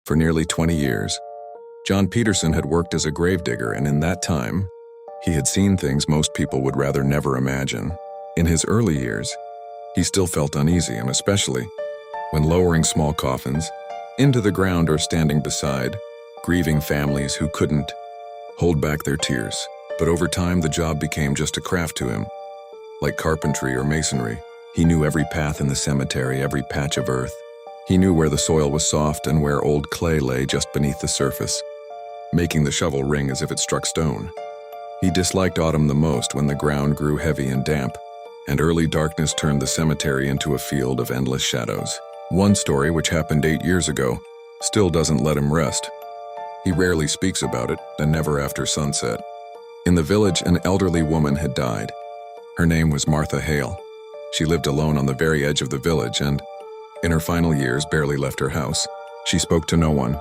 For nearly 20 years, John Peterson had worked as a gravedigger, and in that time, he had seen things most people would rather never imagine. In his early years, he still felt uneasy, and especially when lowering small coffins into the ground or standing beside grieving families who couldn't hold back their tears. But over time, the job became just a craft to him. Like carpentry or masonry, he knew every path in the cemetery, every patch of earth. He knew where the soil was soft and where old clay lay just beneath the surface, making the shovel ring as if it struck stone. He disliked autumn the most, when the ground grew heavy and damp, and early darkness turned the cemetery into a field of endless shadows. One story, which happened 8 years ago, still doesn't let him rest. He rarely speaks about it, and never after sunset. In the village, an elderly woman had died. Her name was Martha Hale. She lived alone on the very edge of the village, and in her final years barely left her house. She spoke to no one,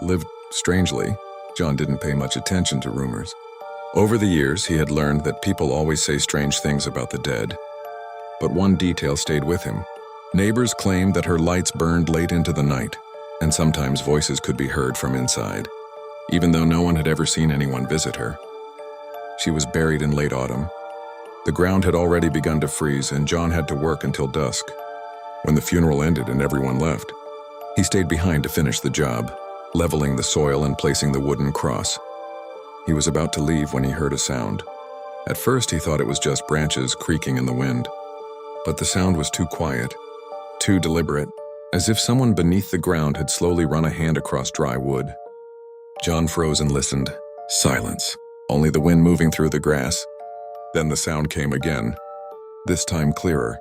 lived strangely. John didn't pay much attention to rumors. Over the years, he had learned that people always say strange things about the dead. But one detail stayed with him. Neighbors claimed that her lights burned late into the night, and sometimes voices could be heard from inside, even though no one had ever seen anyone visit her. She was buried in late autumn. The ground had already begun to freeze, and John had to work until dusk. When the funeral ended and everyone left, he stayed behind to finish the job, leveling the soil and placing the wooden cross. He was about to leave when he heard a sound. At first, he thought it was just branches creaking in the wind. But the sound was too quiet, too deliberate, as if someone beneath the ground had slowly run a hand across dry wood. John froze and listened. Silence. Only the wind moving through the grass. Then the sound came again, this time clearer,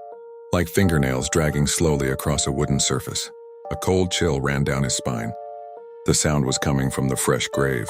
like fingernails dragging slowly across a wooden surface. A cold chill ran down his spine. The sound was coming from the fresh grave.